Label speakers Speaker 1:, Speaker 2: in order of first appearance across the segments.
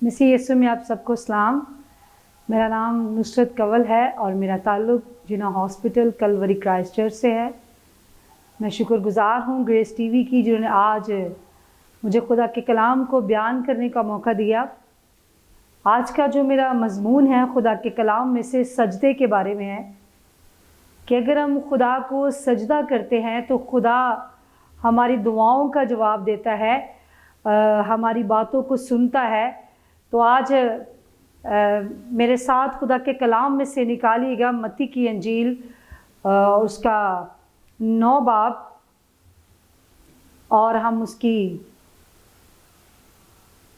Speaker 1: मसीह यीशु में आप सबको सलाम। मेरा नाम नुसरत कंवल है और मेरा ताल्लुक़ जिना हॉस्पिटल कलवरी क्राइस्ट चर्च से है। मैं शुक्रगुज़ार हूँ ग्रेस टीवी की जिन्होंने आज मुझे खुदा के कलाम को बयान करने का मौका दिया। आज का जो मेरा मज़मून है खुदा के कलाम में से सजदे के बारे में है कि अगर हम खुदा को सजदा करते हैं तो खुदा हमारी दुआओं का जवाब देता है, हमारी बातों को सुनता है। तो आज मेरे साथ खुदा के कलाम में से निकालिएगा मत्ती की अंजील उसका 9 बाब और हम उसकी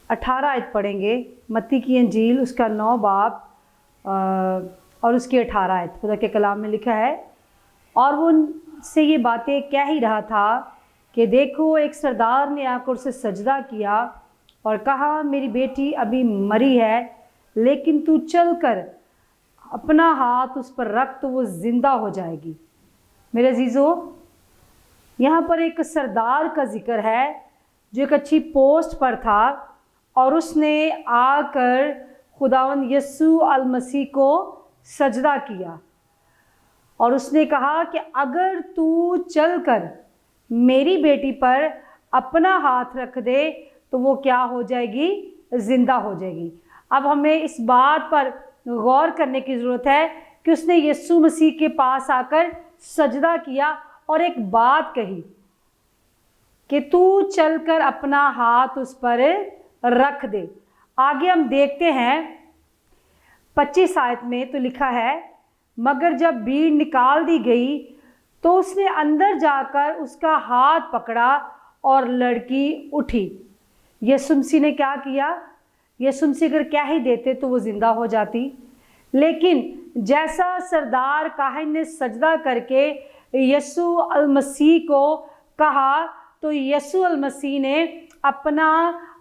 Speaker 1: 18 आयत पढ़ेंगे। मत्ती की अंजील उसका 9 बाब और उसकी 18 आयत खुदा के कलाम में लिखा है। और वो उनसे ये बातें कह ही रहा था कि देखो एक सरदार ने आकर उसे सजदा किया और कहा मेरी बेटी अभी मरी है, लेकिन तू चल कर अपना हाथ उस पर रख तो वो ज़िंदा हो जाएगी। मेरे अजीज़ों, यहाँ पर एक सरदार का जिक्र है जो एक अच्छी पोस्ट पर था और उसने आकर खुदावंद यीशु अल मसीह को सजदा किया और उसने कहा कि अगर तू चल कर मेरी बेटी पर अपना हाथ रख दे तो वो क्या हो जाएगी, ज़िंदा हो जाएगी। अब हमें इस बात पर गौर करने की ज़रूरत है कि उसने यीशु मसीह के पास आकर सजदा किया और एक बात कही कि तू चलकर अपना हाथ उस पर रख दे। आगे हम देखते हैं 25 आयत में तो लिखा है, मगर जब भीड़ निकाल दी गई तो उसने अंदर जाकर उसका हाथ पकड़ा और लड़की उठी। यीशु मसीह ने क्या किया? यीशु मसीह अगर कह ही देते तो वो ज़िंदा हो जाती, लेकिन जैसा सरदार काहिन ने सजदा करके यीशु अल मसीह को कहा तो यीशु अल मसीह ने अपना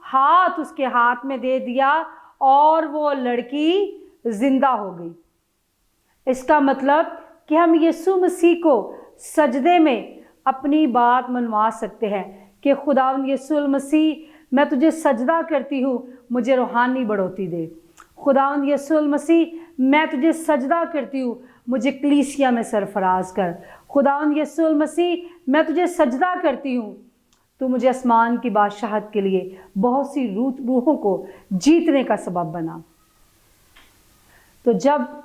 Speaker 1: हाथ उसके हाथ में दे दिया और वो लड़की ज़िंदा हो गई। इसका मतलब कि हम यीशु मसीह को सजदे में अपनी बात मनवा सकते हैं कि खुदावंद यीशु अल मसीह मैं तुझे सजदा करती हूँ, मुझे रूहानी बढ़ोतरी दे। खुदावंद यीशु अल मसीह मैं तुझे सजदा करती हूँ, मुझे कलीसिया में सरफराज कर। खुदावंद यीशु अल मसीह मैं तुझे सजदा करती हूँ, तू मुझे आसमान की बादशाहत के लिए बहुत सी रूहों को जीतने का सबब बना। तो जब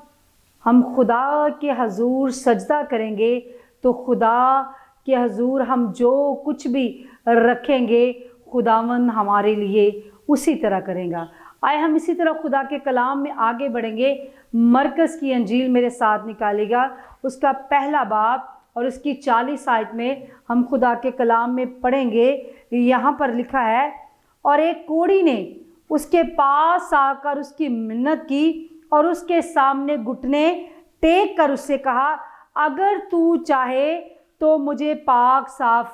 Speaker 1: हम खुदा के हजूर सजदा करेंगे तो खुदा के हजूर हम जो कुछ भी रखेंगे खुदावन हमारे लिए उसी तरह करेगा। आए हम इसी तरह खुदा के कलाम में आगे बढ़ेंगे। मरकज़ की अंजील मेरे साथ निकालेगा उसका 1 बाब और उसकी 40 आयत में हम खुदा के कलाम में पढ़ेंगे। यहाँ पर लिखा है, और एक कोढ़ी ने उसके पास आकर उसकी मिन्नत की और उसके सामने घुटने टेक कर उससे कहा, अगर तू चाहे तो मुझे पाक साफ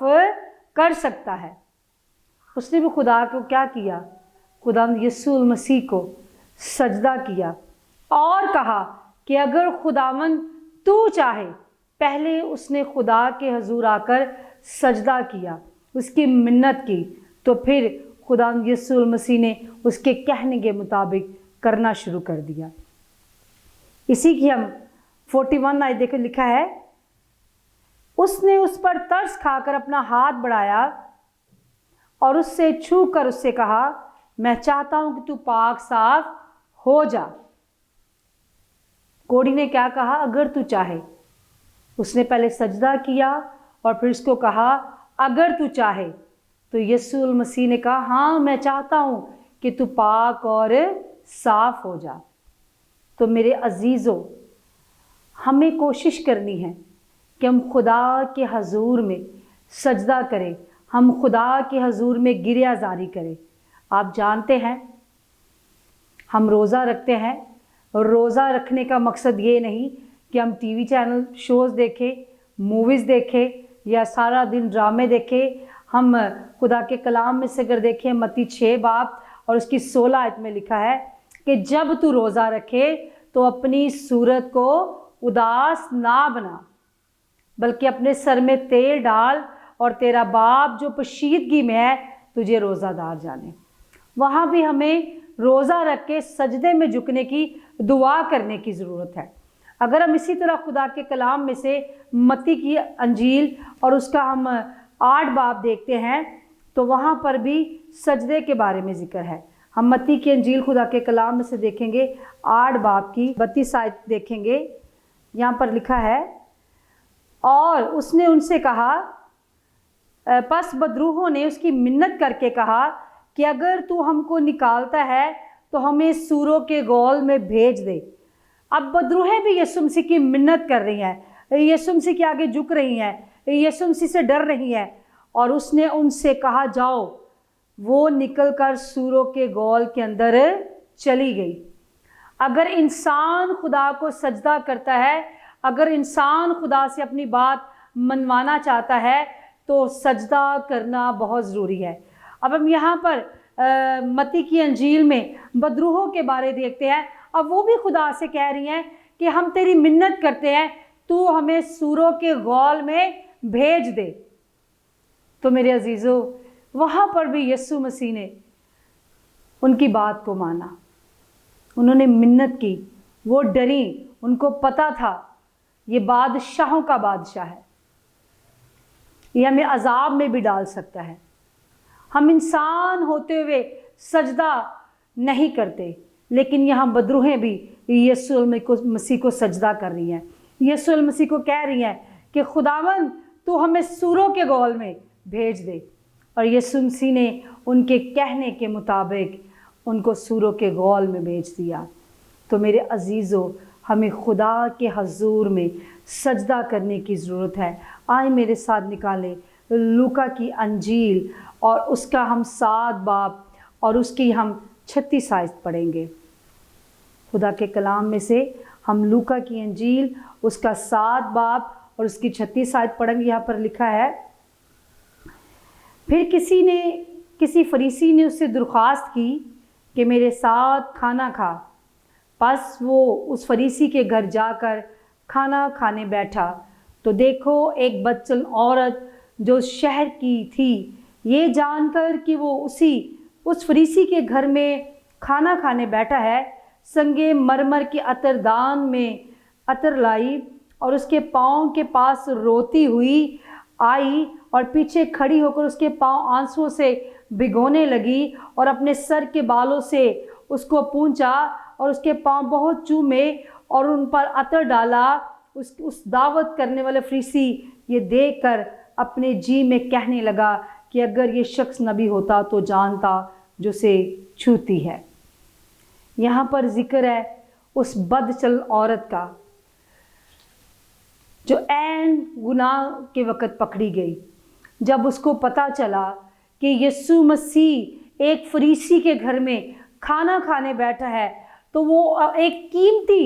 Speaker 1: कर सकता है। उसने भी खुदा को क्या किया? खुदा यीशु मसीह को सजदा किया और कहा कि अगर खुदावन तू चाहे। पहले उसने खुदा के हजूर आकर सजदा किया, उसकी मिन्नत की, तो फिर खुदा यीशु मसीह ने उसके कहने के मुताबिक करना शुरू कर दिया। इसी की हम 41 आयत देखो, लिखा है, उसने उस पर तरस खाकर अपना हाथ बढ़ाया और उससे छू कर उससे कहा, मैं चाहता हूं कि तू पाक साफ हो जा। कोढ़ी ने क्या कहा? अगर तू चाहे। उसने पहले सजदा किया और फिर उसको कहा अगर तू चाहे। तो यीशु मसीह ने कहा हाँ मैं चाहता हूं कि तू पाक और साफ हो जा। तो मेरे अजीज़ों, हमें कोशिश करनी है कि हम खुदा के हजूर में सजदा करें, हम खुदा के हजूर में गिरिया जारी करें। आप जानते हैं हम रोज़ा रखते हैं, रोज़ा रखने का मकसद ये नहीं कि हम टीवी चैनल शोज़ देखें, मूवीज़ देखें या सारा दिन ड्रामे देखें। हम खुदा के कलाम में से अगर देखें मत्ती 6 बाब और उसकी 16 आयत में लिखा है कि जब तू रोज़ा रखे तो अपनी सूरत को उदास ना बना, बल्कि अपने सर में तेल डाल और तेरा बाप जो पोशीदगी में है तुझे रोज़ादार जाने। वहाँ भी हमें روزہ رکھ کے سجدے میں جھکنے کی دعا کرنے کی ضرورت ہے۔ اگر ہم اسی طرح خدا کے کلام میں سے متی کی انجیل اور اس کا ہم 8 باب دیکھتے ہیں تو وہاں پر بھی سجدے کے بارے میں ذکر ہے۔ ہم متی کی انجیل خدا کے کلام میں سے دیکھیں گے، 8 باب کی 32 آیت دیکھیں گے۔ یہاں پر لکھا ہے، اور اس نے ان سے کہا، پس بدروحوں نے اس کی منت کر کے کہا کہ اگر تو ہم کو نکالتا ہے تو ہمیں سوروں کے گول میں بھیج دے۔ اب بدروہیں بھی یسوع مسیح کی منت کر رہی ہیں، یسوع مسیح کے آگے جھک رہی ہیں، یسوع مسیح سے ڈر رہی ہیں، اور اس نے ان سے کہا جاؤ۔ وہ نکل کر سوروں کے گول کے اندر چلی گئی۔ اگر انسان خدا کو سجدہ کرتا ہے، اگر انسان خدا سے اپنی بات منوانا چاہتا ہے تو سجدہ کرنا بہت ضروری ہے۔ اب ہم یہاں پر متی کی انجیل میں بدروحوں کے بارے دیکھتے ہیں۔ اب وہ بھی خدا سے کہہ رہی ہیں کہ ہم تیری منت کرتے ہیں، تو ہمیں سوروں کے غول میں بھیج دے۔ تو میرے عزیزو، وہاں پر بھی یسوع مسیح نے ان کی بات کو مانا، انہوں نے منت کی، وہ ڈری، ان کو پتا تھا یہ بادشاہوں کا بادشاہ ہے، یہ ہمیں عذاب میں بھی ڈال سکتا ہے۔ ہم انسان ہوتے ہوئے سجدہ نہیں کرتے، لیکن یہاں بدروہیں بھی یسوع مسیح کو سجدہ کر رہی ہیں، یسوع مسیح کو کہہ رہی ہیں کہ خداوند تو ہمیں سوروں کے گول میں بھیج دے، اور یسوع مسیح نے ان کے کہنے کے مطابق ان کو سوروں کے گول میں بھیج دیا۔ تو میرے عزیزو، ہمیں خدا کے حضور میں سجدہ کرنے کی ضرورت ہے۔ آئیں میرے ساتھ نکالیں لوکا کی انجیل اور اس کا ہم 7 باب اور اس کی ہم 36 آیت پڑھیں گے۔ خدا کے کلام میں سے ہم لوکا کی انجیل اس کا 7 باب اور اس کی 36 آیت پڑھیں گے۔ یہاں پر لکھا ہے، پھر کسی فریسی نے اس سے درخواست کی کہ میرے ساتھ کھانا کھا۔ پس وہ اس فریسی کے گھر جا کر کھانا کھانے بیٹھا، تو دیکھو ایک بدچل عورت جو شہر کی تھی، یہ جان کر کہ وہ اس فریسی کے گھر میں کھانا کھانے بیٹھا ہے، سنگے مرمر کے عطر دان میں عطر لائی اور اس کے پاؤں کے پاس روتی ہوئی آئی اور پیچھے کھڑی ہو کر اس کے پاؤں آنسوؤں سے بھگونے لگی اور اپنے سر کے بالوں سے اس کو پونچھا اور اس کے پاؤں بہت چومے اور ان پر عطر ڈالا۔ اس دعوت کرنے والے فریسی یہ دیکھ کر اپنے جی میں کہنے لگا کہ اگر یہ شخص نبی ہوتا تو جانتا جو اسے چھوتی ہے۔ یہاں پر ذکر ہے اس بدچل عورت کا جو عین گناہ کے وقت پکڑی گئی۔ جب اس کو پتہ چلا کہ یسوع مسیح ایک فریسی کے گھر میں کھانا کھانے بیٹھا ہے، تو وہ ایک قیمتی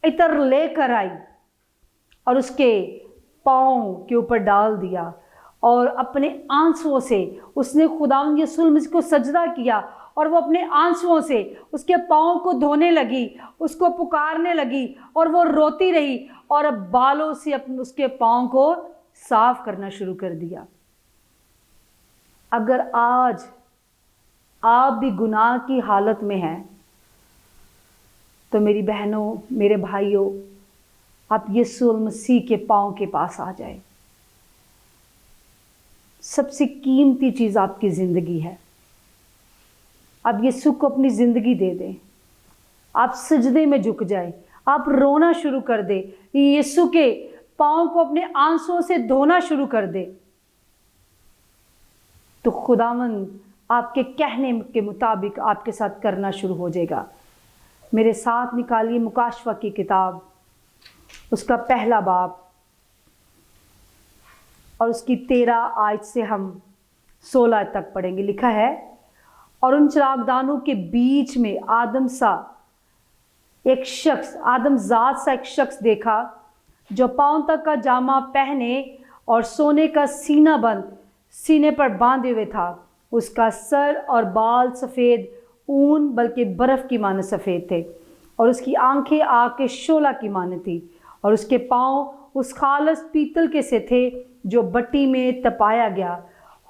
Speaker 1: عطر لے کر آئی اور اس کے پاؤں کے اوپر ڈال دیا، اور اپنے آنسوؤں سے اس نے خداوند یسوع مسیح کو سجدہ کیا، اور وہ اپنے آنسوؤں سے اس کے پاؤں کو دھونے لگی، اس کو پکارنے لگی، اور وہ روتی رہی اور بالوں سے اس کے پاؤں کو صاف کرنا شروع کر دیا۔ اگر آج آپ بھی گناہ کی حالت میں ہیں تو میری بہنوں، میرے بھائیوں، آپ یسوع مسیح کے پاؤں کے پاس آ جائیں۔ سب سے قیمتی چیز آپ کی زندگی ہے۔ آپ یسوع کو اپنی زندگی دے دیں، آپ سجدے میں جھک جائیں، آپ رونا شروع کر دیں، یسوع کے پاؤں کو اپنے آنسوؤں سے دھونا شروع کر دیں، تو خداوند آپ کے کہنے کے مطابق آپ کے ساتھ کرنا شروع ہو جائے گا۔ میرے ساتھ نکالیے مکاشفہ کی کتاب، اس کا 1 باب اور اس کی 13 آیت سے ہم 16 تک پڑھیں گے۔ لکھا ہے، اور ان چراغدانوں کے بیچ میں آدم ذات سا ایک شخص دیکھا جو پاؤں تک کا جامہ پہنے اور سونے کا سینہ بند سینے پر باندھے ہوئے تھا۔ اس کا سر اور بال سفید اون بلکہ برف کی مانند سفید تھے، اور اس کی آنکھیں آگ کے شعلہ کی مانند تھی، اور اس کے پاؤں اس خالص پیتل کے سے تھے جو بٹی میں تپایا گیا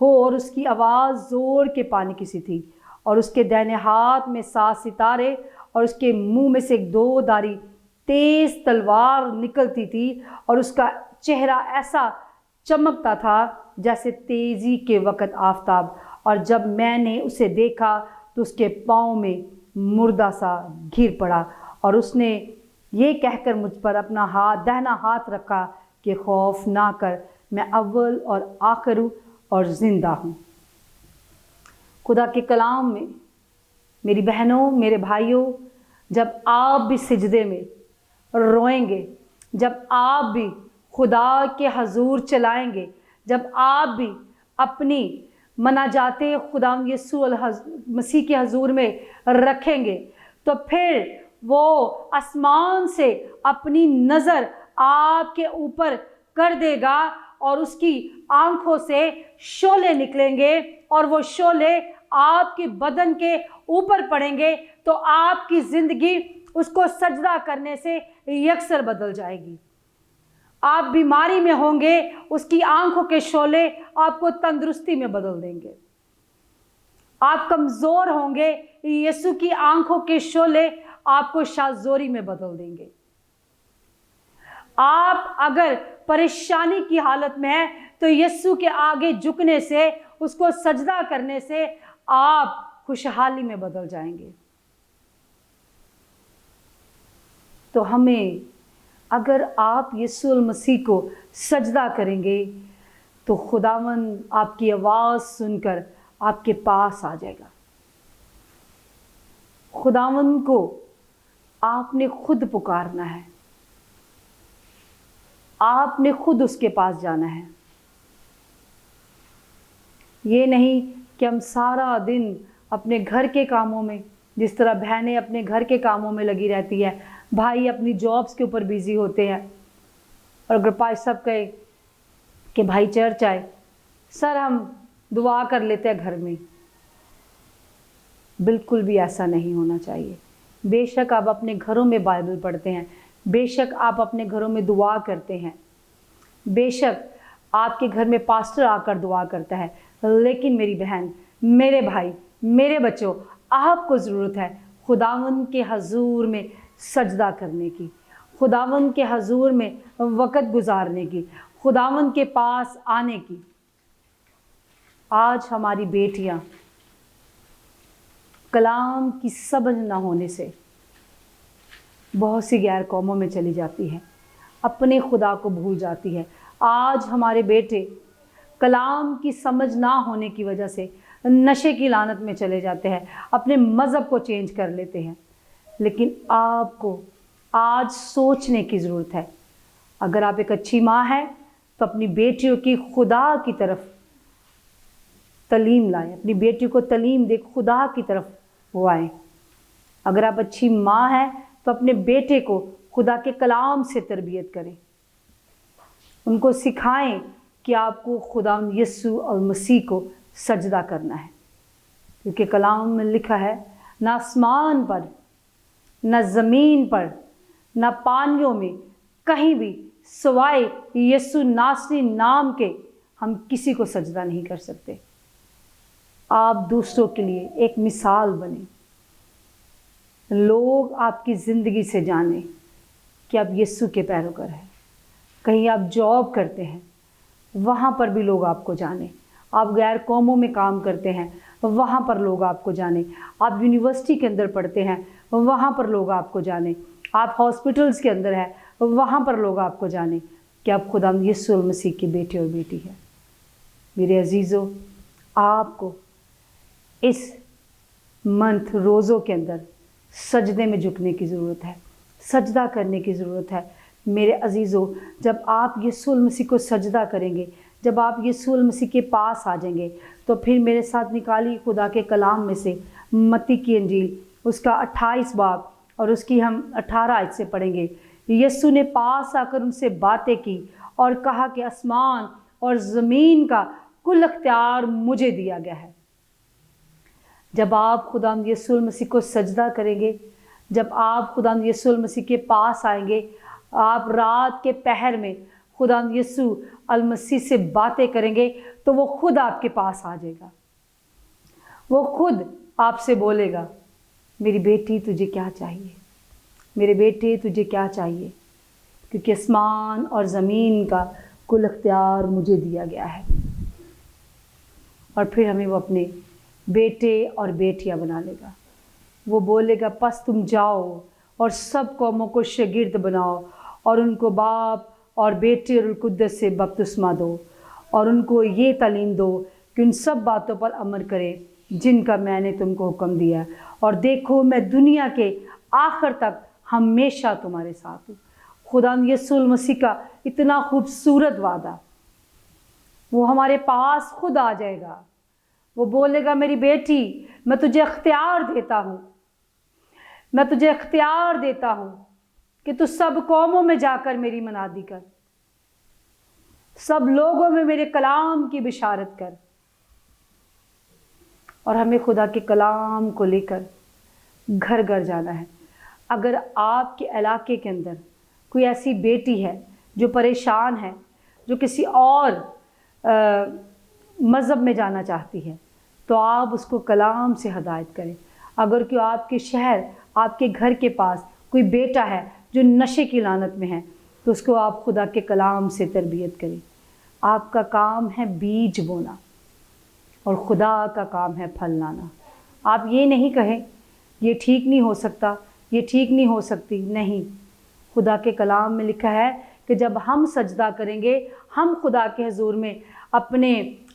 Speaker 1: ہو، اور اس کی آواز زور کے پانی کی سی تھی، और उसके दाहिने हाथ में 7 सितारे और उसके मुंह में से एक 2 धारी तेज तलवार निकलती थी और उसका चेहरा ऐसा चमकता था जैसे तेजी के वक़्त आफताब। और जब मैंने उसे देखा तो उसके पाँव में मुर्दा सा गिर पड़ा और उसने ये कहकर मुझ पर अपना दाहिना हाथ रखा कि खौफ ना कर, मैं अव्वल और आखिर हूँ और ज़िंदा हूँ। खुदा के कलाम में मेरी बहनों, मेरे भाइयों, जब आप भी सिजदे में रोएंगे, जब आप भी खुदा के हजूर चलाएंगे, जब आप भी अपनी मनाजाते खुदा यीशु मसीह के हजूर में रखेंगे, तो फिर वो आसमान से अपनी नज़र आपके ऊपर कर देगा और उसकी आंखों से शोले निकलेंगे और वो शोले आपके बदन के ऊपर पड़ेंगे, तो आपकी ज़िंदगी उसको सजदा करने से यकसर बदल जाएगी। आप बीमारी में होंगे, उसकी आंखों के शोले आपको तंदुरुस्ती में बदल देंगे। आप कमज़ोर होंगे, यीशु की आंखों के शोले आपको शाज़ोरी में बदल देंगे। आप अगर परेशानी की हालत में हैं तो यीशु के आगे झुकने से, उसको सजदा करने से आप खुशहाली में बदल जाएंगे। तो हमें, अगर आप यीशु मसीह को सजदा करेंगे तो खुदावंद आपकी आवाज़ सुनकर आपके पास आ जाएगा। खुदावंद को आपने खुद पुकारना है, आपने खुद उसके पास जाना है। ये नहीं कि हम सारा दिन अपने घर के कामों में, जिस तरह बहनें अपने घर के कामों में लगी रहती है, भाई अपनी जॉब्स के ऊपर बिजी होते हैं, और अगर भाई सब कहे कि भाई चर्च आए, सर हम दुआ कर लेते हैं घर में। बिल्कुल भी ऐसा नहीं होना चाहिए। बेशक आप अपने घरों में बाइबल पढ़ते हैं, बेशक आप अपने घरों में दुआ करते हैं, बेशक आपके घर में पास्टर आकर दुआ करता है, लेकिन मेरी बहन, मेरे भाई, मेरे बच्चों, आपको ज़रूरत है खुदावंद के हजूर में सजदा करने की, खुदावंद के हजूर में वक़्त गुजारने की, खुदावंद के पास आने की। आज हमारी बेटियां कलाम की समझ ना होने से बहुत सी गैर कौमों में चली जाती है, अपने खुदा को भूल जाती है। आज हमारे बेटे कलाम की समझ ना होने की वजह से नशे की लानत में चले जाते हैं, अपने मज़हब को चेंज कर लेते हैं। लेकिन आपको आज सोचने की ज़रूरत है। अगर आप एक अच्छी माँ हैं तो अपनी बेटियों की खुदा की तरफ तलीम लाएं, अपनी बेटियों को तलीम दे, खुदा की तरफ वो आएँ। अगर आप अच्छी माँ हैं तो अपने बेटे को खुदा के कलाम से तरबियत करें, उनको सिखाएं कि आपको खुदा यीशु और मसीह को सजदा करना है, क्योंकि कलाम में लिखा है, न आसमान पर, न ज़मीन पर, न पानियों में, कहीं भी सिवाय यीशु नासरी नाम के हम किसी को सजदा नहीं कर सकते। आप दूसरों के लिए एक मिसाल बने, लोग आपकी ज़िंदगी से जाने कि आप यीशु के पैरोकार हैं। कहीं आप जॉब करते हैं, वहाँ पर भी लोग आपको जाने। आप गैर कौमों में काम करते हैं, वहाँ पर लोग आपको जाने। आप यूनिवर्सिटी के अंदर पढ़ते हैं, वहाँ पर लोग आपको जाने। आप हॉस्पिटल्स के अंदर हैं, वहाँ पर लोग आपको जाने कि आप खुदा यीशु मसीह के बेटे और बेटी हैं। मेरे अजीज़ों, आपको इस मंथ रोज़ों के अंदर सजदे में झुकने की ज़रूरत है, सजदा करने की ज़रूरत है। मेरे अजीज़ों, जब आप यीशु मसीह को सजदा करेंगे, जब आप यीशु मसीह के पास आ जाएंगे, तो फिर मेरे साथ निकाली खुदा के कलाम में से मत्ती की इंजील, उसका 28 बाब और उसकी हम 18 आयत से पढ़ेंगे। यीशु ने पास आकर उनसे बातें की और कहा कि आसमान और ज़मीन का कुल अख्तियार मुझे दिया गया है। जब आप खुदा यीशु मसीह को सजदा करेंगे, जब आप खुदा यीशु मसीह के पास आएंगे, आप रात के पहर में खुदा यीशु मसीह से बातें करेंगे, तो वो खुद आपके पास आ जाएगा। वो खुद आपसे बोलेगा, मेरी बेटी तुझे क्या चाहिए, मेरे बेटे तुझे क्या चाहिए, क्योंकि आसमान और ज़मीन का कुल अख्तियार मुझे दिया गया है। और फिर हमें वो अपने बेटे और बेटियां बना लेगा। वो बोलेगा, बस तुम जाओ और सब कौमों को शागिर्द बनाओ और उनको बाप और बेटे और कुद्दस से बपतिस्मा दो और उनको ये तालीम दो कि उन सब बातों पर अमल करें जिनका मैंने तुमको हुक्म दिया, और देखो मैं दुनिया के आखिर तक हमेशा तुम्हारे साथ हूँ। खुदा यीशु मसीह का इतना खूबसूरत वादा, वो हमारे पास खुद आ जाएगा। वो बोलेगा, मेरी बेटी मैं तुझे अख्तियार देता हूँ, मैं तुझे अख्तियार देता हूँ कि तू सब कौमों में जाकर मेरी मनादी कर, सब लोगों में मेरे कलाम की बिशारत कर। और हमें खुदा के कलाम को लेकर घर घर जाना है। अगर आपके इलाके के अंदर कोई ऐसी बेटी है जो परेशान है, जो किसी और मज़हब में जाना चाहती है, तो आप उसको कलाम से हदायत करें। अगर कोई आपके शहर, आपके घर के पास कोई बेटा है जो नशे की लानत में है, तो उसको आप खुदा के कलाम से तरबियत करें। आपका काम है बीज बोना और खुदा का काम है फल लाना। आप ये नहीं कहें ये ठीक नहीं हो सकता, ये ठीक नहीं हो सकती, नहीं। खुदा के कलाम में लिखा है कि जब हम सजदा करेंगे, हम खुदा के हुजूर में अपने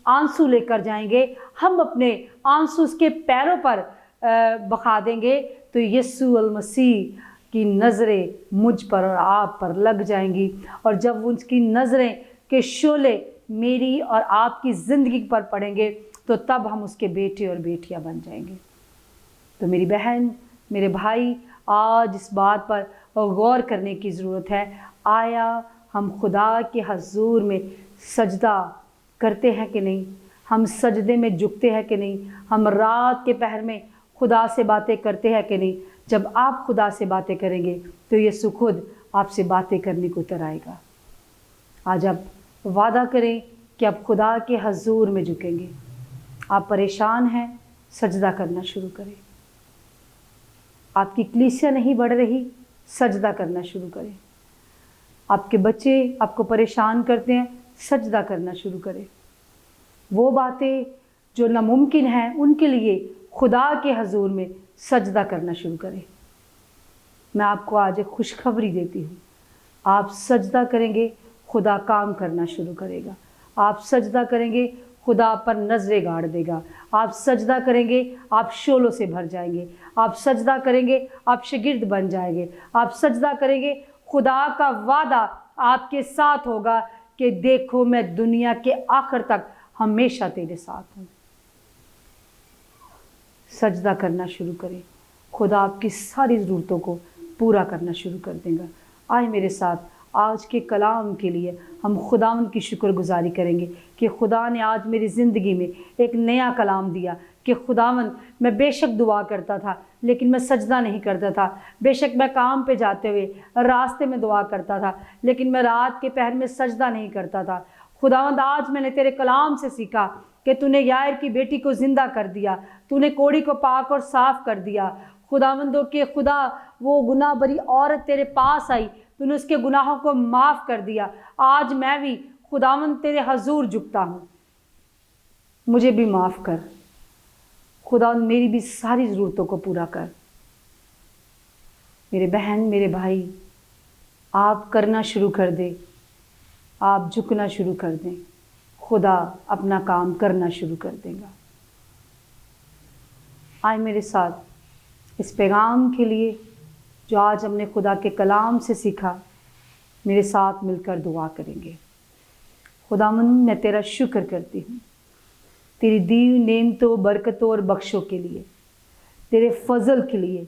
Speaker 1: आंसू लेकर जाएंगे, हम अपने आंसू उसके पैरों पर बहा देंगे, तो यीशु अल मसीह की नज़रें मुझ पर और आप पर लग जाएंगी। और जब उनकी नज़रें के शोले मेरी और आपकी ज़िंदगी पर पड़ेंगे, तो तब हम उसके बेटे और बेटियां बन जाएंगे। तो मेरी बहन, मेरे भाई, आज इस बात पर गौर करने की ज़रूरत है। आया हम खुदा के हुजूर में सजदा करते हैं कि नहीं? हम सजदे में झुकते हैं कि नहीं? हम रात के पहर में खुदा से बातें करते हैं कि नहीं? जब आप खुदा से बातें करेंगे तो यीशु खुद आपसे बातें करने को उतर आएगा। आज आप वादा करें कि आप खुदा के हुजूर में झुकेंगे। आप परेशान हैं, सजदा करना शुरू करें। आपकी कलीसिया नहीं बढ़ रही, सजदा करना शुरू करें। आपके बच्चे आपको परेशान करते हैं, सजदा करना शुरू करें। वो बातें जो नामुमकिन हैं, उनके लिए खुदा के हुजूर में सजदा करना शुरू करें। मैं आपको आज एक खुशखबरी देती हूँ। आप सजदा करेंगे, खुदा काम करना शुरू करेगा। आप सजदा करेंगे, खुदा पर नजरें गाड़ देगा। आप सजदा करेंगे, आप शोलों से भर जाएंगे। आप सजदा करेंगे, आप शागिर्द बन जाएंगे। आप सजदा करेंगे, खुदा का वादा आपके साथ होगा कि देखो मैं दुनिया के आखिर तक हमेशा तेरे साथ हूँ। सजदा करना शुरू करें, खुदा आपकी सारी ज़रूरतों को पूरा करना शुरू कर देगा। आए मेरे साथ आज के कलाम के लिए हम खुदावंद की शुक्रगुजारी करेंगे कि खुदा ने आज मेरी ज़िंदगी में एक नया कलाम दिया कि खुदावंद, मैं बेशक दुआ करता था लेकिन मैं सजदा नहीं करता था। बेशक मैं काम पे जाते हुए रास्ते में दुआ करता था लेकिन मैं रात के पहर में सजदा नहीं करता था। खुदावंद, आज मैंने तेरे कलाम से सीखा कि तूने यायर की बेटी को ज़िंदा कर दिया, तूने कोढ़ी को पाक और साफ़ कर दिया। खुदावंदों के खुदा, वो गुनाह भरी औरत तेरे पास आई, तूने उसके गुनाहों को माफ़ कर दिया। आज मैं भी खुदावंद तेरे हजूर झुकता हूँ, मुझे भी माफ़ कर खुदावंद, मेरी भी सारी ज़रूरतों को पूरा कर। मेरे बहन, मेरे भाई, आप करना शुरू कर दे, आप झुकना शुरू कर दें, खुदा अपना काम करना शुरू कर देगा। आए मेरे साथ इस पैगाम के लिए जो आज हमने खुदा के कलाम से सीखा, मेरे साथ मिलकर दुआ करेंगे। खुदावंद, मैं तेरा शुक्र करती हूँ तेरी दी हुई नेमतों, बरकतों और बख्शों के लिए, तेरे फजल के लिए,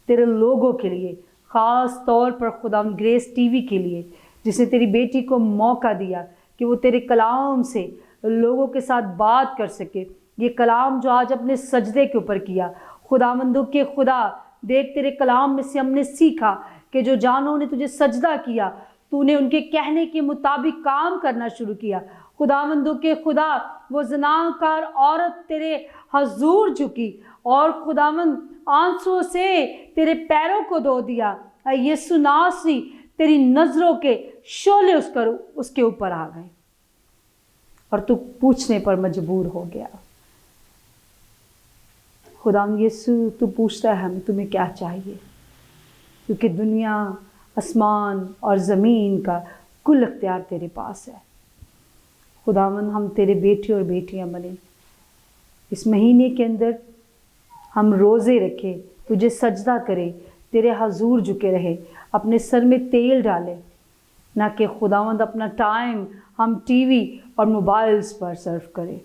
Speaker 1: तेरे लोगों के लिए, ख़ास तौर पर खुदावंद ग्रेस टीवी के लिए, जिसने तेरी बेटी को मौका दिया कि वो तेरे कलाम से लोगों के साथ बात कर सके। ये कलाम जो आज अपने सजदे के ऊपर किया, खुदावंदों के खुदा, देख तेरे कलाम में से हमने सीखा कि जो जानों ने तुझे सजदा किया, तूने उनके कहने के मुताबिक काम करना शुरू किया। खुदावंदों के खुदा, वो ज़नाकार औरत तेरे हजूर झुकी और खुदावंद आंसुओं से तेरे पैरों को धो दिया। यीशु नासरी तेरी नजरों के शोले उसके ऊपर आ गए और तू पूछने पर मजबूर हो गया। खुदावंद यीशु तू पूछता है हमें तुम्हें क्या चाहिए, क्योंकि दुनिया, आसमान और ज़मीन का कुल अख्तियार तेरे पास है। खुदावंद हम तेरे बेटे और बेटियां बने, इस महीने के अंदर हम रोज़े रखें, तुझे सजदा करें, तेरे हजूर झुके रहे, अपने सर में तेल डालें, ना कि खुदावंद अपना टाइम हम टीवी और मोबाइल्स पर सर्व करें।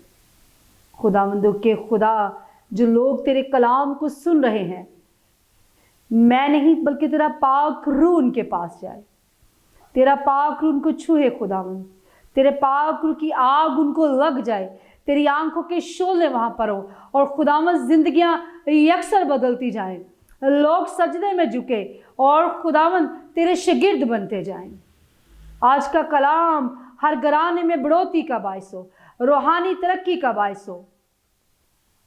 Speaker 1: खुदावंदों के खुदा जो लोग तेरे कलाम को सुन रहे हैं, मैं नहीं बल्कि तेरा पाक रूह उनके पास जाए, तेरा पाक रूह उनको छूए खुदावंद, तेरे पाक रूह की आग उनको लग जाए, तेरी आंखों के शोले वहाँ पर हो और खुदावंद जिंदगियाँ यकसर बदलती जाएं, लोग सजदे में झुके और खुदावंद तेरे शागिर्द बनते जाएं। आज का कलाम हर घराने में बढ़ोतरी का बायस हो, रूहानी तरक्की का बायस हो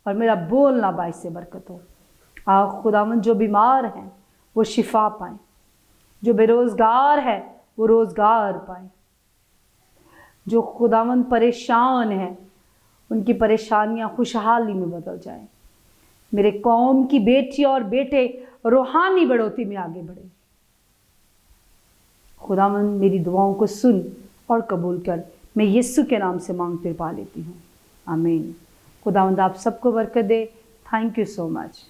Speaker 1: और मेरा बोलना बायस बरकत हो। खुदावंद जो बीमार हैं वो शिफा पाएं, जो बेरोज़गार है वो रोज़गार पाएं, जो खुदावंद परेशान हैं उनकी परेशानियां खुशहाली में बदल जाएं। मेरे कौम की बेटी और बेटे रूहानी बढ़ोतरी में आगे बढ़े। खुदावंद मेरी दुआओं को सुन और कबूल कर, मैं यीशु के नाम से मांगते पा लेती हूँ, आमीन। खुदावंद आप सबको बरकत दे। Thank you so much.